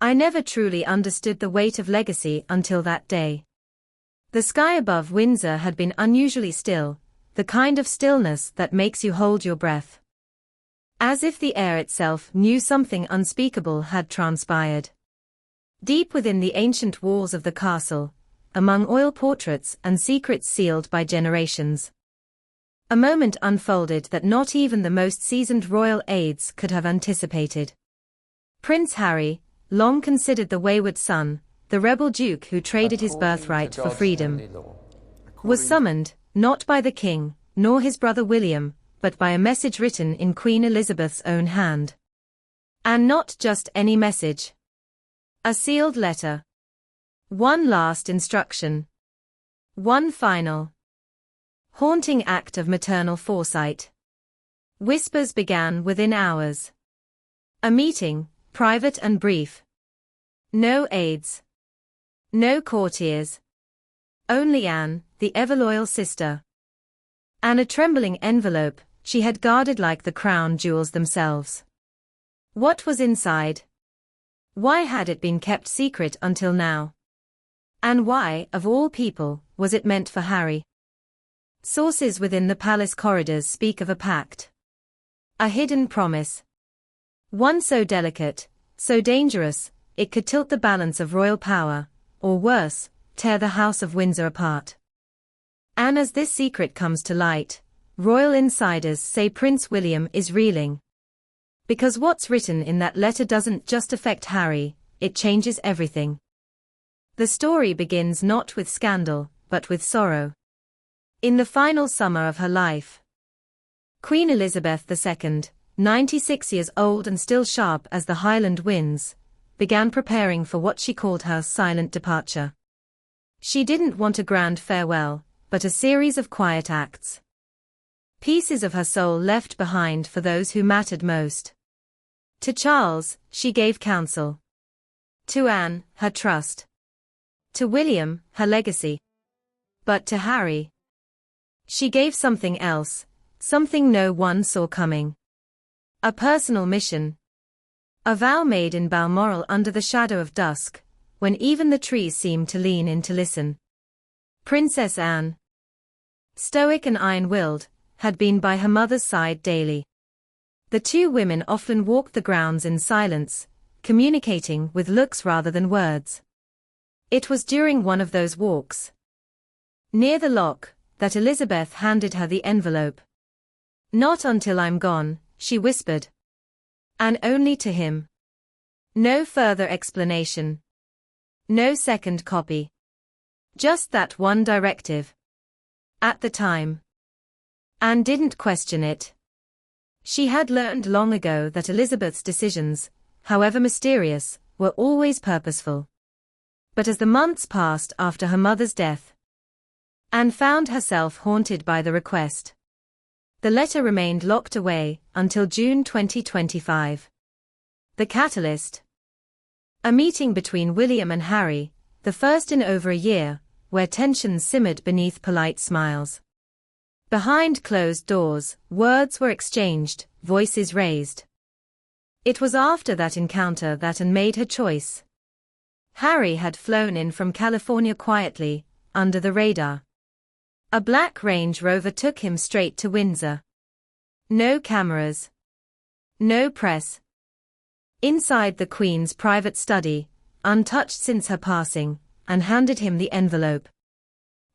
I never truly understood the weight of legacy until that day. The sky above Windsor had been unusually still, the kind of stillness that makes you hold your breath. As if the air itself knew something unspeakable had transpired. Deep within the ancient walls of the castle, among oil portraits and secrets sealed by generations, a moment unfolded that not even the most seasoned royal aides could have anticipated. Prince Harry, long considered the wayward son, the rebel duke who traded his birthright for freedom, was summoned, not by the king, nor his brother William, but by a message written in Queen Elizabeth's own hand. And not just any message. A sealed letter. One last instruction. One final, haunting act of maternal foresight. Whispers began within hours. A meeting, private and brief. No aides. No courtiers. Only Anne, the ever-loyal sister. And a trembling envelope she had guarded like the crown jewels themselves. What was inside? Why had it been kept secret until now? And why, of all people, was it meant for Harry? Sources within the palace corridors speak of a pact. A hidden promise. One so delicate, so dangerous, it could tilt the balance of royal power, or worse, tear the House of Windsor apart. And as this secret comes to light, royal insiders say Prince William is reeling. Because what's written in that letter doesn't just affect Harry, it changes everything. The story begins not with scandal, but with sorrow. In the final summer of her life, Queen Elizabeth II, 96 years old and still sharp as the Highland winds, began preparing for what she called her silent departure. She didn't want a grand farewell, but a series of quiet acts. Pieces of her soul left behind for those who mattered most. To Charles, she gave counsel. To Anne, her trust. To William, her legacy. But to Harry, she gave something else, something no one saw coming. A personal mission. A vow made in Balmoral under the shadow of dusk, when even the trees seemed to lean in to listen. Princess Anne, stoic and iron-willed, had been by her mother's side daily. The two women often walked the grounds in silence, communicating with looks rather than words. It was during one of those walks, near the lock, that Elizabeth handed her the envelope. "Not until I'm gone," she whispered. And only to him. No further explanation. No second copy. Just that one directive. At the time, Anne didn't question it. She had learned long ago that Elizabeth's decisions, however mysterious, were always purposeful. But as the months passed after her mother's death, Anne found herself haunted by the request. The letter remained locked away until June 2025. The catalyst? A meeting between William and Harry, the first in over a year, where tensions simmered beneath polite smiles. Behind closed doors, words were exchanged, voices raised. It was after that encounter that Anne made her choice. Harry had flown in from California quietly, under the radar. A black Range Rover took him straight to Windsor. No cameras. No press. Inside the Queen's private study, untouched since her passing, Anne handed him the envelope.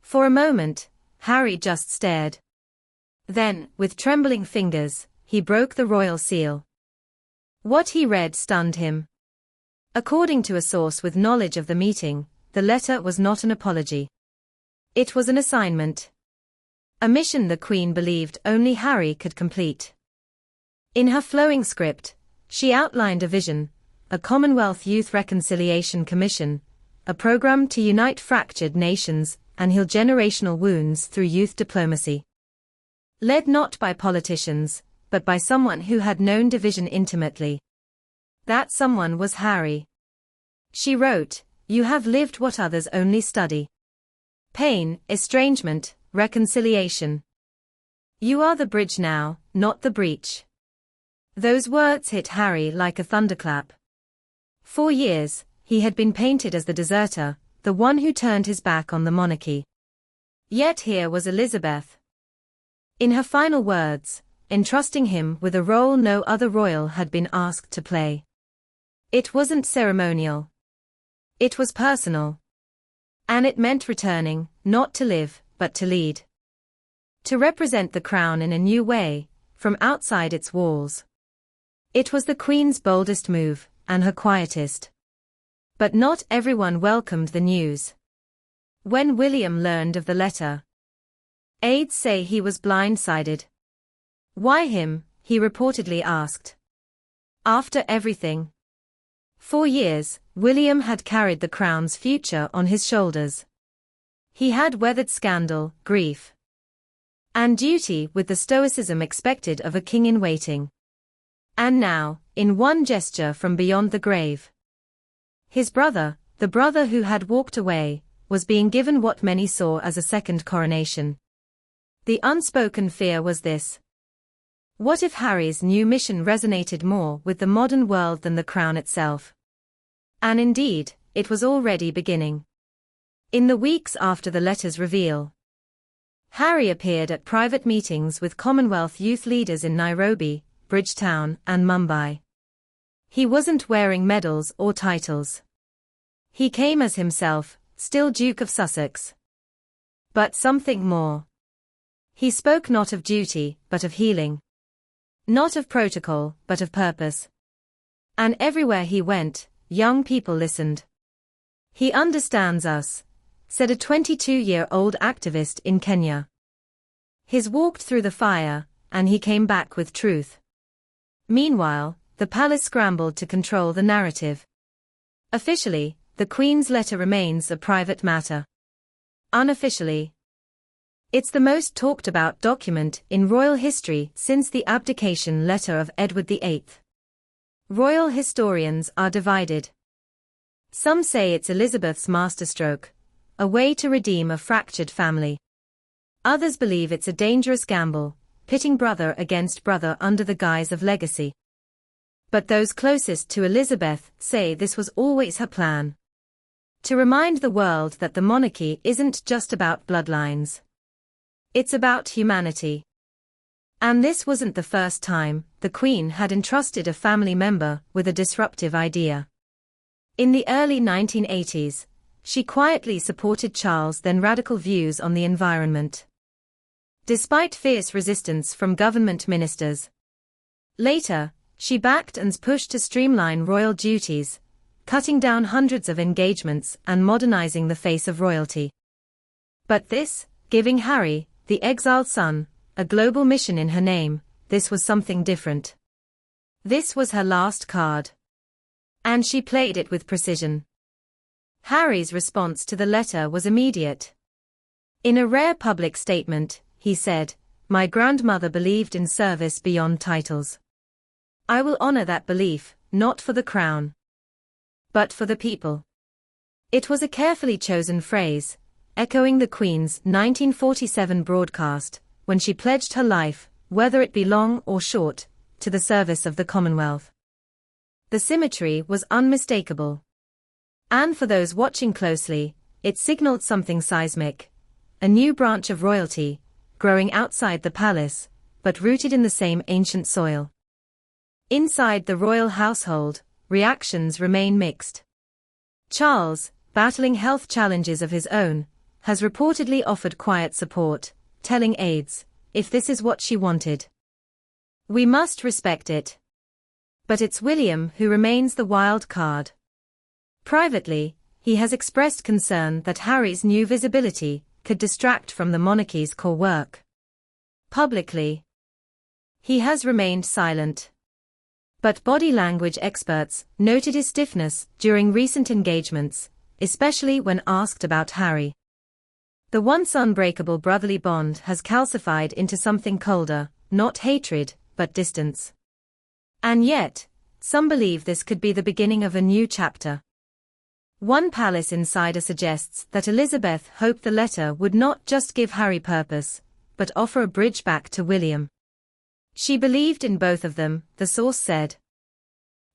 For a moment, Harry just stared. Then, with trembling fingers, he broke the royal seal. What he read stunned him. According to a source with knowledge of the meeting, the letter was not an apology. It was an assignment. A mission the Queen believed only Harry could complete. In her flowing script, she outlined a vision, a Commonwealth Youth Reconciliation Commission, a program to unite fractured nations and heal generational wounds through youth diplomacy. Led not by politicians, but by someone who had known division intimately. That someone was Harry. She wrote, "You have lived what others only study. Pain, estrangement, reconciliation. You are the bridge now, not the breach." Those words hit Harry like a thunderclap. For years, he had been painted as the deserter, the one who turned his back on the monarchy. Yet here was Elizabeth. In her final words, entrusting him with a role no other royal had been asked to play. It wasn't ceremonial. It was personal. And it meant returning, not to live, but to lead. To represent the crown in a new way, from outside its walls. It was the Queen's boldest move, and her quietest. But not everyone welcomed the news. When William learned of the letter, aides say he was blindsided. Why him, he reportedly asked. After everything. For years, William had carried the crown's future on his shoulders. He had weathered scandal, grief, and duty with the stoicism expected of a king in waiting. And now, in one gesture from beyond the grave, his brother, the brother who had walked away, was being given what many saw as a second coronation. The unspoken fear was this. What if Harry's new mission resonated more with the modern world than the crown itself? And indeed, it was already beginning. In the weeks after the letter's reveal, Harry appeared at private meetings with Commonwealth youth leaders in Nairobi, Bridgetown, and Mumbai. He wasn't wearing medals or titles. He came as himself, still Duke of Sussex. But something more. He spoke not of duty, but of healing. Not of protocol, but of purpose. And everywhere he went, young people listened. He understands us, said a 22-year-old activist in Kenya. He's walked through the fire, and he came back with truth. Meanwhile, the palace scrambled to control the narrative. Officially, the Queen's letter remains a private matter. Unofficially, it's the most talked about document in royal history since the abdication letter of Edward VIII. Royal historians are divided. Some say it's Elizabeth's masterstroke, a way to redeem a fractured family. Others believe it's a dangerous gamble, pitting brother against brother under the guise of legacy. But those closest to Elizabeth say this was always her plan. To remind the world that the monarchy isn't just about bloodlines. It's about humanity. And this wasn't the first time the Queen had entrusted a family member with a disruptive idea. In the early 1980s, she quietly supported Charles' then radical views on the environment. Despite fierce resistance from government ministers. Later, she backed Anne's push to streamline royal duties, cutting down hundreds of engagements and modernizing the face of royalty. But this, giving Harry, the exiled son, a global mission in her name, this was something different. This was her last card. And she played it with precision. Harry's response to the letter was immediate. In a rare public statement, he said, "My grandmother believed in service beyond titles. I will honor that belief, not for the crown, but for the people." It was a carefully chosen phrase, echoing the Queen's 1947 broadcast, when she pledged her life, whether it be long or short, to the service of the Commonwealth. The symmetry was unmistakable. And for those watching closely, it signaled something seismic. A new branch of royalty, growing outside the palace, but rooted in the same ancient soil. Inside the royal household, reactions remain mixed. Charles, battling health challenges of his own, has reportedly offered quiet support, telling aides, if this is what she wanted, we must respect it. But it's William who remains the wild card. Privately, he has expressed concern that Harry's new visibility could distract from the monarchy's core work. Publicly, he has remained silent. But body language experts noted his stiffness during recent engagements, especially when asked about Harry. The once unbreakable brotherly bond has calcified into something colder, not hatred, but distance. And yet, some believe this could be the beginning of a new chapter. One palace insider suggests that Elizabeth hoped the letter would not just give Harry purpose, but offer a bridge back to William. She believed in both of them, the source said.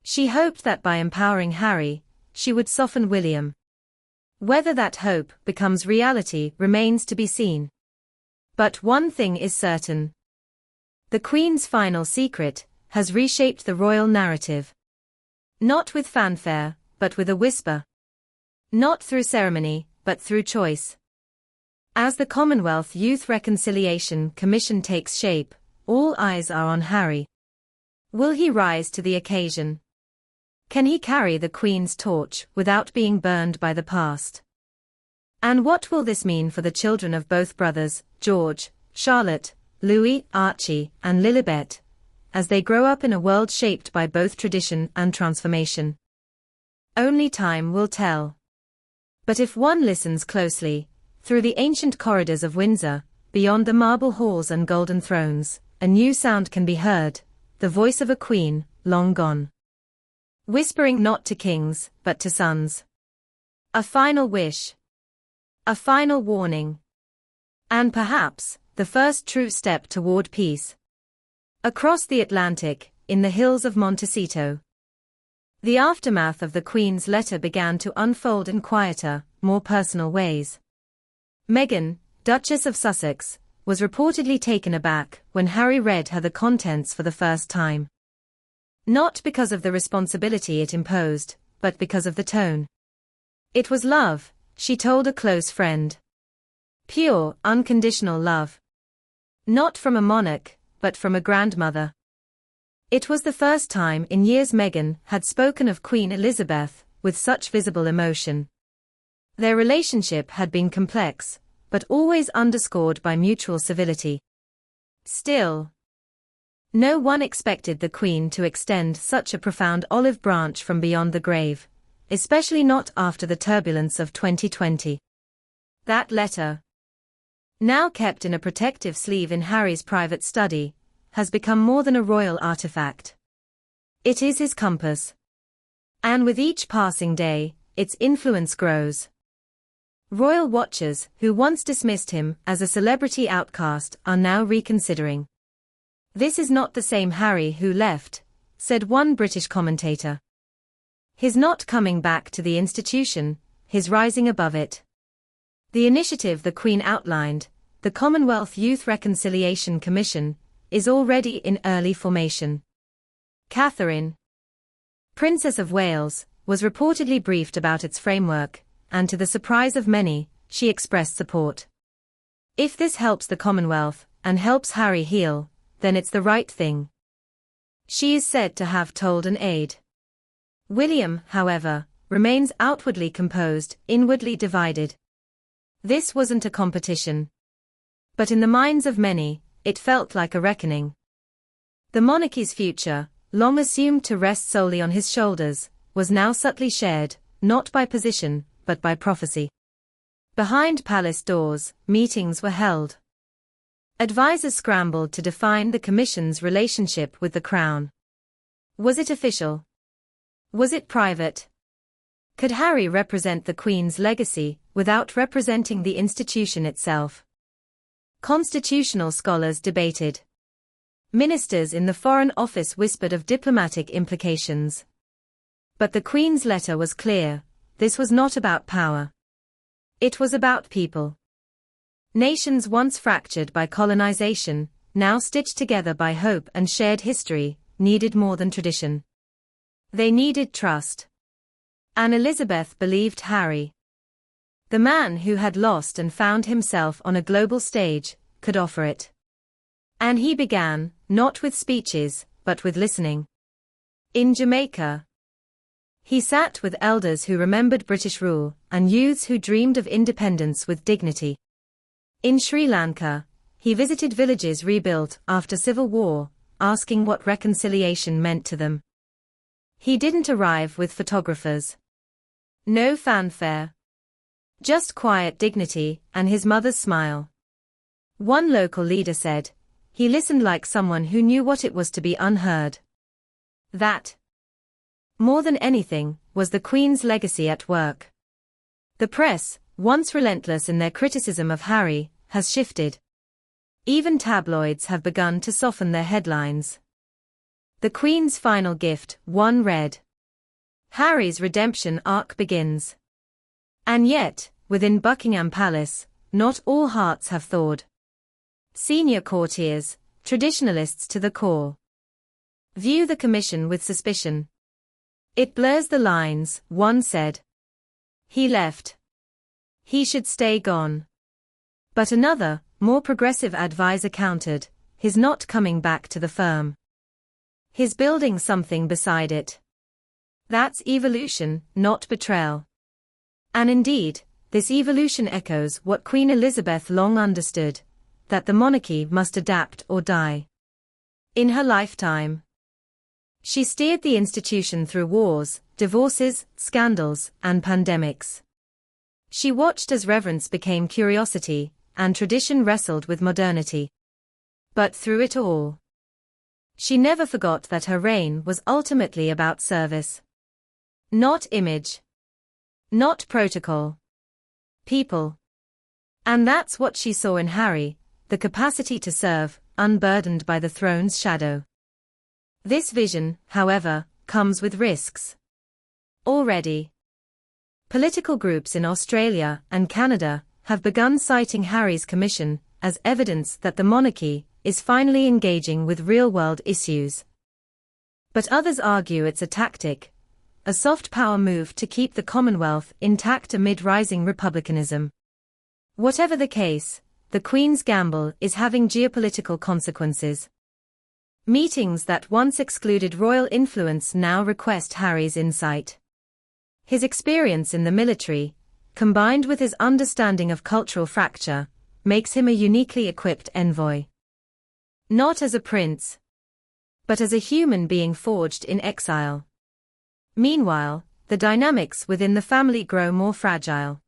She hoped that by empowering Harry, she would soften William. Whether that hope becomes reality remains to be seen. But one thing is certain. The Queen's final secret has reshaped the royal narrative. Not with fanfare, but with a whisper. Not through ceremony, but through choice. As the Commonwealth Youth Reconciliation Commission takes shape, all eyes are on Harry. Will he rise to the occasion? Can he carry the Queen's torch without being burned by the past? And what will this mean for the children of both brothers, George, Charlotte, Louis, Archie, and Lilibet, as they grow up in a world shaped by both tradition and transformation? Only time will tell. But if one listens closely, through the ancient corridors of Windsor, beyond the marble halls and golden thrones, a new sound can be heard, the voice of a queen, long gone. Whispering not to kings, but to sons. A final wish. A final warning. And perhaps, the first true step toward peace. Across the Atlantic, in the hills of Montecito. The aftermath of the Queen's letter began to unfold in quieter, more personal ways. Meghan, Duchess of Sussex, was reportedly taken aback when Harry read her the contents for the first time. Not because of the responsibility it imposed, but because of the tone. It was love, she told a close friend. Pure, unconditional love. Not from a monarch, but from a grandmother. It was the first time in years Meghan had spoken of Queen Elizabeth with such visible emotion. Their relationship had been complex, but always underscored by mutual civility. Still, no one expected the Queen to extend such a profound olive branch from beyond the grave, especially not after the turbulence of 2020. That letter, now kept in a protective sleeve in Harry's private study, has become more than a royal artifact. It is his compass. And with each passing day, its influence grows. Royal watchers who once dismissed him as a celebrity outcast are now reconsidering. This is not the same Harry who left, said one British commentator. His not coming back to the institution, his rising above it. The initiative the Queen outlined, the Commonwealth Youth Reconciliation Commission, is already in early formation. Catherine, Princess of Wales, was reportedly briefed about its framework, and to the surprise of many, she expressed support. If this helps the Commonwealth, and helps Harry heal, then it's the right thing. She is said to have told an aide. William, however, remains outwardly composed, inwardly divided. This wasn't a competition. But in the minds of many, it felt like a reckoning. The monarchy's future, long assumed to rest solely on his shoulders, was now subtly shared, not by position, but by prophecy. Behind palace doors, meetings were held. Advisors scrambled to define the commission's relationship with the crown. Was it official? Was it private? Could Harry represent the Queen's legacy without representing the institution itself? Constitutional scholars debated. Ministers in the Foreign Office whispered of diplomatic implications. But the Queen's letter was clear: this was not about power. It was about people. Nations once fractured by colonization, now stitched together by hope and shared history, needed more than tradition. They needed trust. And Elizabeth believed Harry, the man who had lost and found himself on a global stage, could offer it. And he began, not with speeches, but with listening. In Jamaica, he sat with elders who remembered British rule, and youths who dreamed of independence with dignity. In Sri Lanka, he visited villages rebuilt after civil war, asking what reconciliation meant to them. He didn't arrive with photographers. No fanfare. Just quiet dignity and his mother's smile. One local leader said, he listened like someone who knew what it was to be unheard. That, more than anything, was the Queen's legacy at work. The press, once relentless in their criticism of Harry, has shifted. Even tabloids have begun to soften their headlines. The Queen's final gift, one read. Harry's redemption arc begins. And yet, within Buckingham Palace, not all hearts have thawed. Senior courtiers, traditionalists to the core, view the commission with suspicion. It blurs the lines, one said. He left. He should stay gone. But another, more progressive advisor countered, he's not coming back to the firm. He's building something beside it. That's evolution, not betrayal. And indeed, this evolution echoes what Queen Elizabeth long understood, that the monarchy must adapt or die. In her lifetime, she steered the institution through wars, divorces, scandals, and pandemics. She watched as reverence became curiosity, and tradition wrestled with modernity. But through it all, she never forgot that her reign was ultimately about service. Not image. Not protocol. People. And that's what she saw in Harry, the capacity to serve, unburdened by the throne's shadow. This vision, however, comes with risks. Already, political groups in Australia and Canada have begun citing Harry's commission as evidence that the monarchy is finally engaging with real-world issues. But others argue it's a tactic, a soft power move to keep the Commonwealth intact amid rising republicanism. Whatever the case, the Queen's gamble is having geopolitical consequences. Meetings that once excluded royal influence now request Harry's insight. His experience in the military, combined with his understanding of cultural fracture, makes him a uniquely equipped envoy. Not as a prince, but as a human being forged in exile. Meanwhile, the dynamics within the family grow more fragile.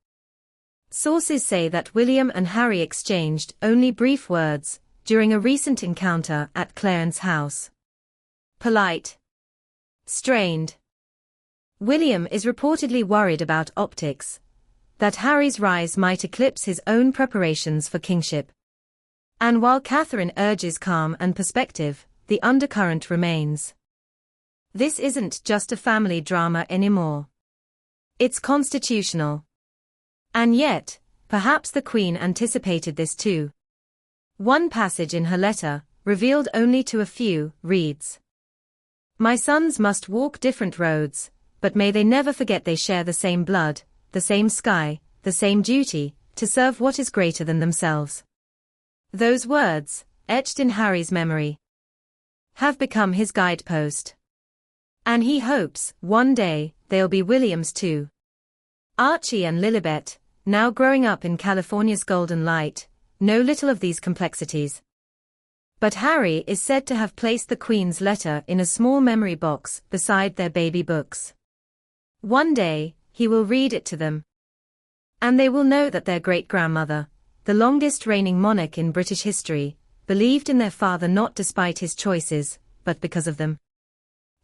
Sources say that William and Harry exchanged only brief words during a recent encounter at Clarence House. Polite. Strained. William is reportedly worried about optics, that Harry's rise might eclipse his own preparations for kingship. And while Catherine urges calm and perspective, the undercurrent remains. This isn't just a family drama anymore. It's constitutional. And yet, perhaps the Queen anticipated this too. One passage in her letter, revealed only to a few, reads: My sons must walk different roads, but may they never forget they share the same blood, the same sky, the same duty, to serve what is greater than themselves. Those words, etched in Harry's memory, have become his guidepost. And he hopes, one day, they'll be William's too. Archie and Lilibet, now growing up in California's golden light, know little of these complexities. But Harry is said to have placed the Queen's letter in a small memory box beside their baby books. One day, he will read it to them. And they will know that their great-grandmother, the longest reigning monarch in British history, believed in their father not despite his choices, but because of them.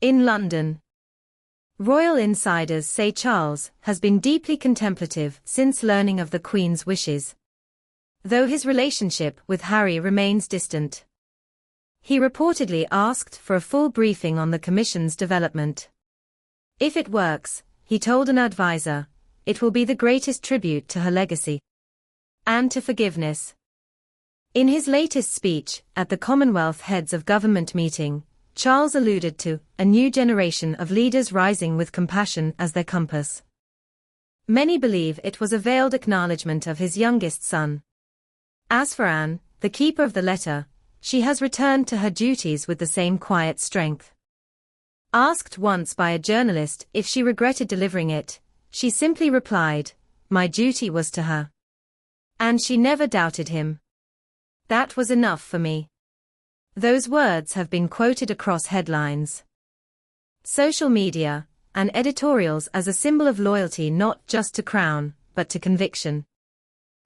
In London, royal insiders say Charles has been deeply contemplative since learning of the Queen's wishes, though his relationship with Harry remains distant. He reportedly asked for a full briefing on the commission's development. If it works, he told an advisor, it will be the greatest tribute to her legacy and to forgiveness. In his latest speech at the Commonwealth Heads of Government meeting, Charles alluded to a new generation of leaders rising with compassion as their compass. Many believe it was a veiled acknowledgement of his youngest son. As for Anne, the keeper of the letter, she has returned to her duties with the same quiet strength. Asked once by a journalist if she regretted delivering it, she simply replied, "My duty was to her." And she never doubted him. That was enough for me. Those words have been quoted across headlines, social media, and editorials as a symbol of loyalty not just to crown, but to conviction.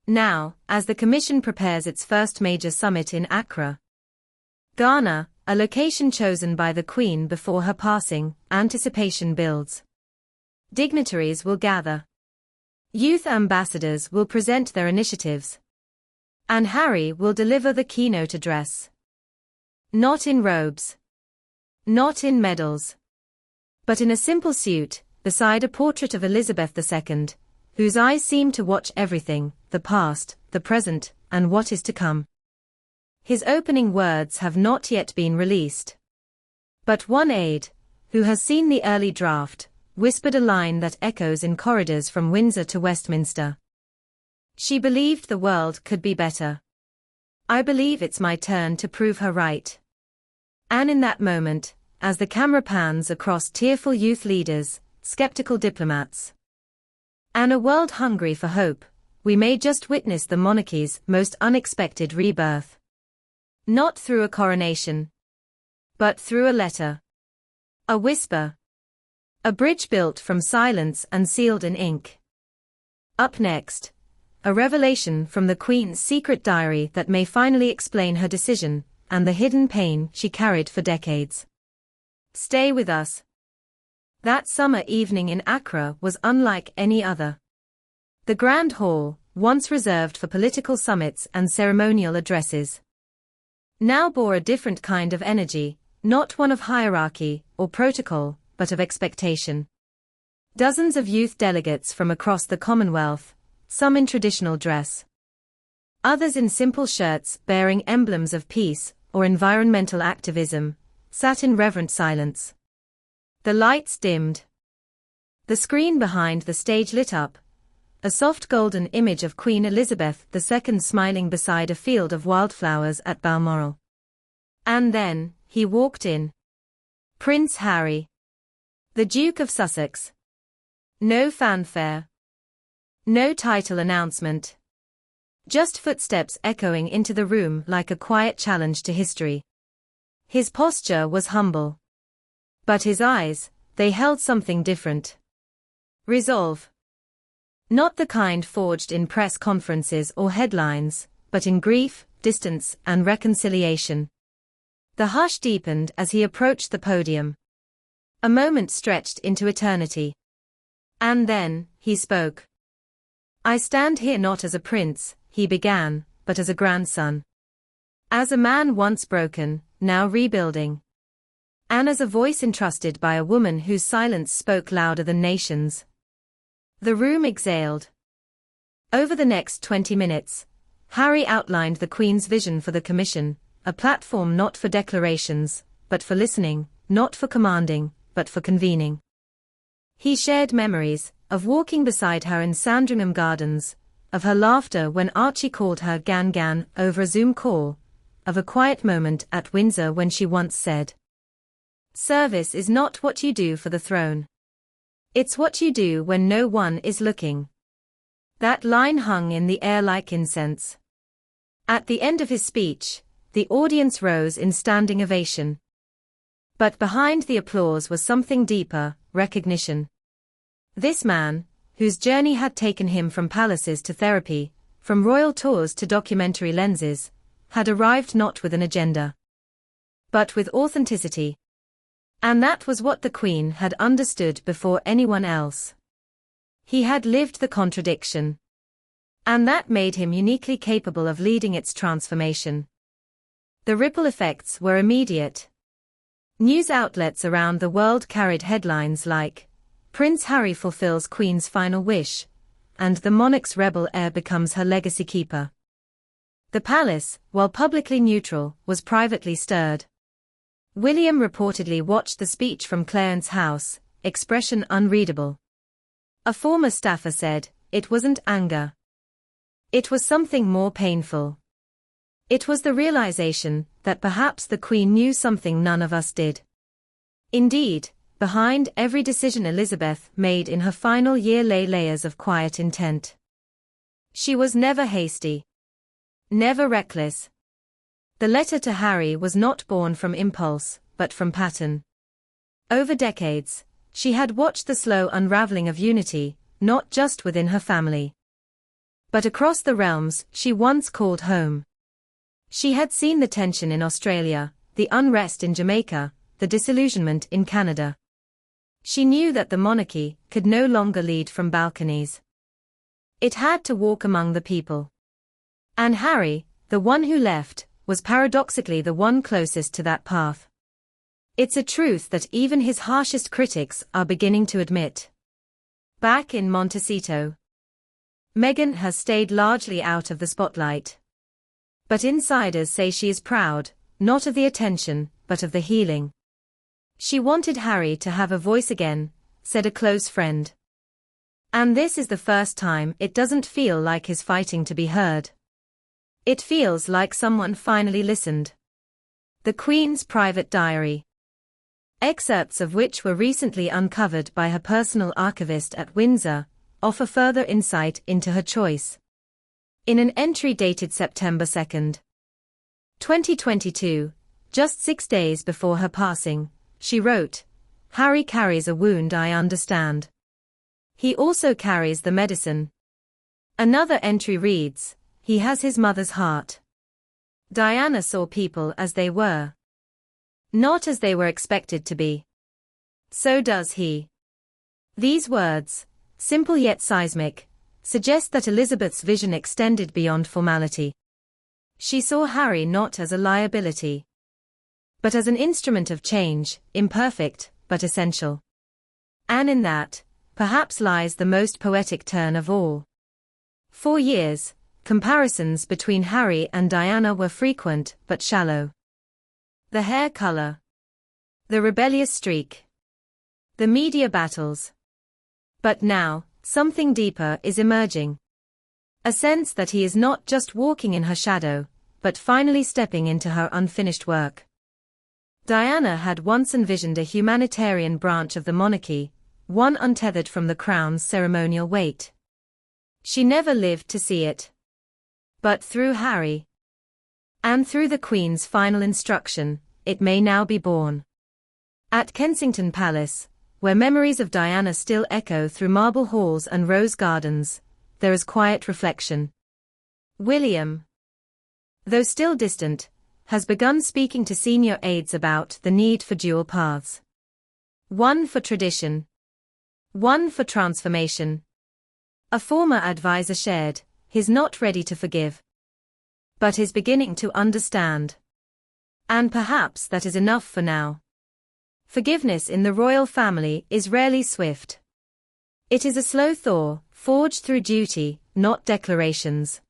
Now, as the Commission prepares its first major summit in Accra, Ghana, a location chosen by the Queen before her passing, anticipation builds. Dignitaries will gather. Youth ambassadors will present their initiatives. And Harry will deliver the keynote address. Not in robes. Not in medals. But in a simple suit, beside a portrait of Elizabeth II, whose eyes seemed to watch everything, the past, the present, and what is to come. His opening words have not yet been released. But one aide, who has seen the early draft, whispered a line that echoes in corridors from Windsor to Westminster. She believed the world could be better. I believe it's my turn to prove her right. And in that moment, as the camera pans across tearful youth leaders, skeptical diplomats, and a world hungry for hope, we may just witness the monarchy's most unexpected rebirth. Not through a coronation, but through a letter. A whisper. A bridge built from silence and sealed in ink. Up next, a revelation from the Queen's secret diary that may finally explain her decision, and the hidden pain she carried for decades. Stay with us. That summer evening in Accra was unlike any other. The Grand Hall, once reserved for political summits and ceremonial addresses, now bore a different kind of energy, not one of hierarchy or protocol, but of expectation. Dozens of youth delegates from across the Commonwealth, some in traditional dress, others in simple shirts bearing emblems of peace or environmental activism, sat in reverent silence. The lights dimmed. The screen behind the stage lit up, a soft golden image of Queen Elizabeth II smiling beside a field of wildflowers at Balmoral. And then, he walked in. Prince Harry, the Duke of Sussex. No fanfare. No title announcement. Just footsteps echoing into the room like a quiet challenge to history. His posture was humble. But his eyes, they held something different. Resolve. Not the kind forged in press conferences or headlines, but in grief, distance, and reconciliation. The hush deepened as he approached the podium. A moment stretched into eternity. And then, he spoke. I stand here not as a prince, he began, but as a grandson. As a man once broken, now rebuilding. And as a voice entrusted by a woman whose silence spoke louder than nations. The room exhaled. Over the next 20 minutes, Harry outlined the Queen's vision for the Commission, a platform not for declarations, but for listening, not for commanding, but for convening. He shared memories, of walking beside her in Sandringham Gardens, of her laughter when Archie called her Gan Gan over a Zoom call, of a quiet moment at Windsor when she once said, "Service is not what you do for the throne. It's what you do when no one is looking." That line hung in the air like incense. At the end of his speech, the audience rose in standing ovation. But behind the applause was something deeper, recognition. This man, whose journey had taken him from palaces to therapy, from royal tours to documentary lenses, had arrived not with an agenda, but with authenticity. And that was what the Queen had understood before anyone else. He had lived the contradiction. And that made him uniquely capable of leading its transformation. The ripple effects were immediate. News outlets around the world carried headlines like, "Prince Harry fulfills Queen's final wish," and "The monarch's rebel heir becomes her legacy keeper." The palace, while publicly neutral, was privately stirred. William reportedly watched the speech from Clarence House, expression unreadable. A former staffer said, "It wasn't anger. It was something more painful. It was the realization that perhaps the Queen knew something none of us did." Indeed, behind every decision Elizabeth made in her final year lay layers of quiet intent. She was never hasty. Never reckless. The letter to Harry was not born from impulse, but from pattern. Over decades, she had watched the slow unraveling of unity, not just within her family, but across the realms she once called home. She had seen the tension in Australia, the unrest in Jamaica, the disillusionment in Canada. She knew that the monarchy could no longer lead from balconies. It had to walk among the people. And Harry, the one who left, was paradoxically the one closest to that path. It's a truth that even his harshest critics are beginning to admit. Back in Montecito, Meghan has stayed largely out of the spotlight. But insiders say she is proud, not of the attention, but of the healing. She wanted Harry to have a voice again, said a close friend. And this is the first time it doesn't feel like he's fighting to be heard. It feels like someone finally listened. The Queen's private diary. Excerpts of which were recently uncovered by her personal archivist at Windsor, offer further insight into her choice. In an entry dated September 2, 2022, just 6 days before her passing, she wrote, "Harry carries a wound I understand. He also carries the medicine." Another entry reads, "He has his mother's heart." Diana saw people as they were, not as they were expected to be. So does he. These words, simple yet seismic, suggest that Elizabeth's vision extended beyond formality. She saw Harry not as a liability, but as an instrument of change, imperfect, but essential. And in that, perhaps lies the most poetic turn of all. For years, comparisons between Harry and Diana were frequent but shallow. The hair color, the rebellious streak, the media battles. But now, something deeper is emerging. A sense that he is not just walking in her shadow, but finally stepping into her unfinished work. Diana had once envisioned a humanitarian branch of the monarchy, one untethered from the crown's ceremonial weight. She never lived to see it. But through Harry, and through the Queen's final instruction, it may now be born. At Kensington Palace, where memories of Diana still echo through marble halls and rose gardens, there is quiet reflection. William, though still distant, has begun speaking to senior aides about the need for dual paths. One for tradition, one for transformation. A former advisor shared, "He's not ready to forgive, but is beginning to understand." And perhaps that is enough for now. Forgiveness in the royal family is rarely swift. It is a slow thaw, forged through duty, not declarations.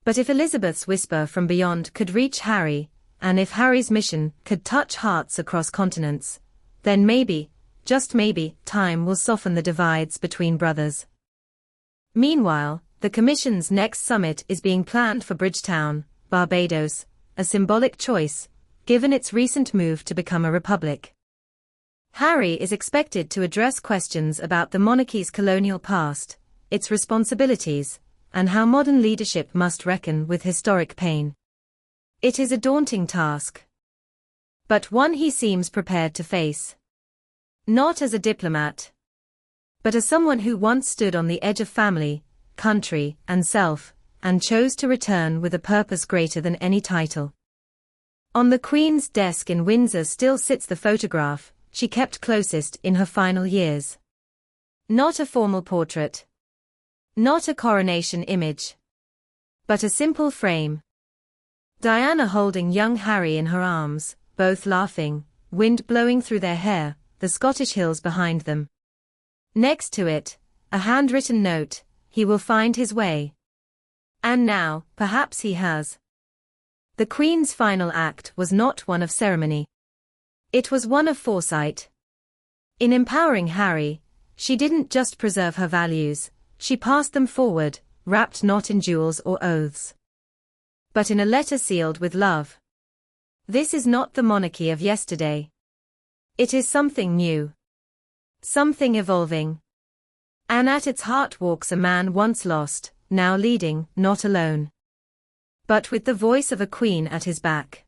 But if Elizabeth's whisper from beyond could reach Harry, and if Harry's mission could touch hearts across continents, then maybe, just maybe, time will soften the divides between brothers. Meanwhile, the Commission's next summit is being planned for Bridgetown, Barbados, a symbolic choice, given its recent move to become a republic. Harry is expected to address questions about the monarchy's colonial past, its responsibilities, and how modern leadership must reckon with historic pain. It is a daunting task, but one he seems prepared to face. Not as a diplomat, but as someone who once stood on the edge of family, country, and self, and chose to return with a purpose greater than any title. On the Queen's desk in Windsor still sits the photograph she kept closest in her final years. Not a formal portrait, not a coronation image, but a simple frame. Diana holding young Harry in her arms, both laughing, wind blowing through their hair, the Scottish hills behind them. Next to it, a handwritten note, "He will find his way." And now, perhaps he has. The Queen's final act was not one of ceremony. It was one of foresight. In empowering Harry, she didn't just preserve her values, she passed them forward, wrapped not in jewels or oaths, but in a letter sealed with love. This is not the monarchy of yesterday. It is something new, something evolving. And at its heart walks a man once lost, now leading, not alone, but with the voice of a queen at his back.